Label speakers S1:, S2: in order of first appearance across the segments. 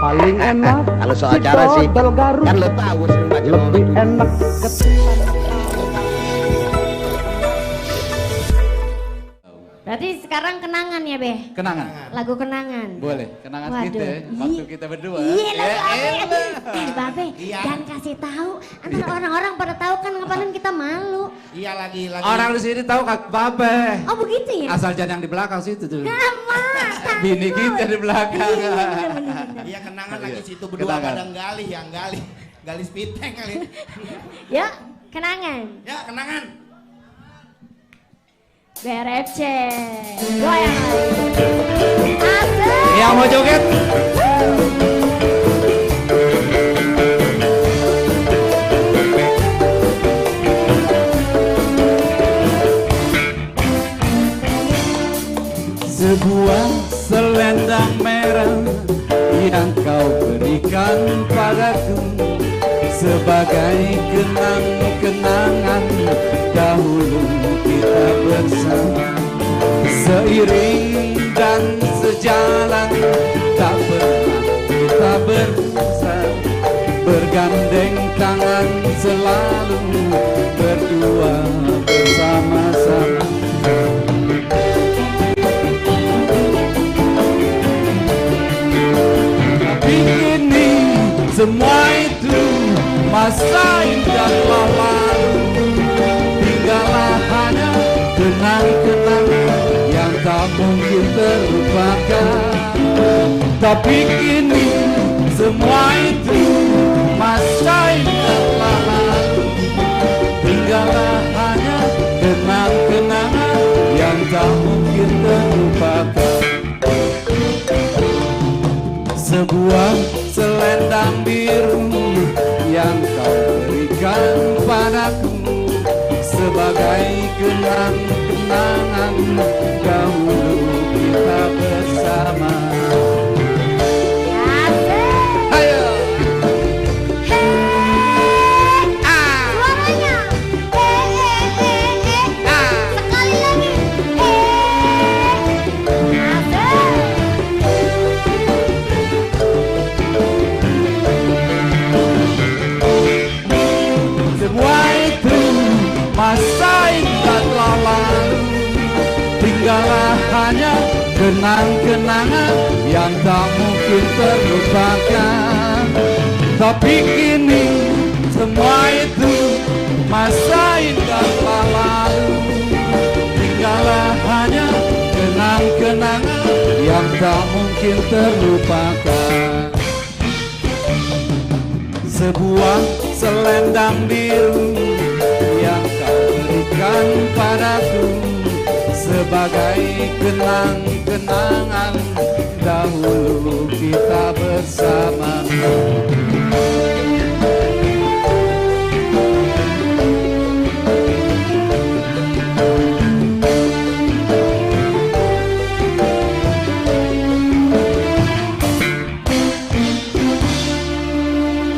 S1: paling enak.
S2: Kalau soal cara sih kan lo tahu sering baca
S1: lebih enak ketimbang.
S3: Berarti sekarang kenangan ya, Be?
S4: Kenangan.
S3: Lagu kenangan.
S4: Boleh, kenangan
S3: Waduh.
S4: kita waktu kita berdua.
S3: Iya lah,
S4: Ya,
S3: Babe, jangan kasih tahu. Ntar orang-orang pada tahu kan ngapain kita malu.
S5: Iya lagi.
S4: Orang di sini tahu Kak Babe.
S3: Oh begitu ya?
S4: Asal jangan yang di belakang situ tuh.
S3: Gama.
S4: Bini kita di belakang.
S5: Iya kenangan lagi situ berdua
S4: Kenangan.
S5: kadang gali spiteng kali.
S3: Ya, kenangan.
S5: Ya kenangan.
S3: BRFC. Goyang. Asik.
S4: Yang mau joget? Sebuah selendang merah yang kau berikan padaku sebagai kenang-kenangan dahulu kita bersama, seiring dan sejalan tak pernah kita berpisah, bergandeng tangan selalu berdua bersama-sama. Tapi kini semua itu masa indah telah lalu, tinggallah hanya kenang-kenangan yang tak mungkin terlupakan. Tapi kini semua itu masa indah telah lalu, tinggallah hanya kenang-kenangan yang tak mungkin terlupakan. Sebuah selendang biru yang kau berikan padaku sebagai kenang-kenangan dahulu kita bersama. Ayo.
S3: Suaranya. Sekali lagi.
S4: Semua itu masa indah telah lalu, tinggallah hanya kenang-kenangan yang tak mungkin terlupakan. Tapi kini semua itu masa indah telah lalu, tinggallah hanya kenang-kenangan yang tak mungkin terlupakan. Sebuah selendang biru yang kau berikan padaku sebagai kenang-kenangan dahulu kita bersama.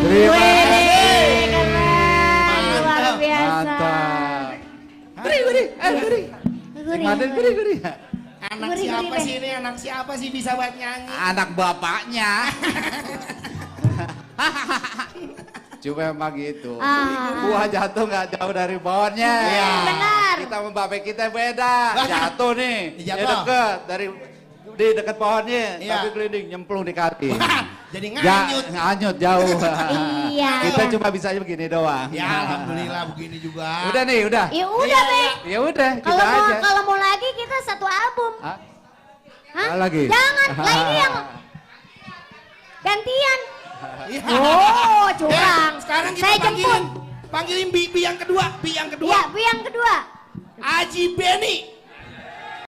S4: Terima kasih.
S3: Luar biasa.
S4: Mantap. Guri. Guri.
S5: Anak
S3: Gurih,
S5: siapa
S3: gurih,
S5: sih ini? Anak siapa sih bisa buat nyanyi?
S4: Anak bapaknya. Cuma emang gitu. Buah jatuh nggak jauh dari pohonnya.
S3: Iya, benar.
S4: Kita sama bapak kita beda. Jatuh nih.
S5: Jatuh.
S4: Ya deket dari di dekat pohonnya.
S5: Iya.
S4: Tapi kelinding nyemplung di kaki.
S5: Jadi nganyut.
S4: Nganyut jauh.
S3: Iya.
S4: Kita cuma bisa begini doang.
S5: Ya alhamdulillah begini juga.
S4: Udah nih, udah.
S3: Ya udah, Be.
S4: Ya udah, kita
S3: Kalau mau
S4: aja.
S3: kalau mau lagi kita satu album.
S4: Hah?
S3: Hah?
S4: Lagi?
S3: Jangan, lah ini yang gantian.
S5: Iya.
S3: Oh, curang.
S5: Sekarang kita
S3: Saya jemput.
S5: panggilin Bi yang kedua.
S3: Iya, yang kedua.
S5: Aji Beni.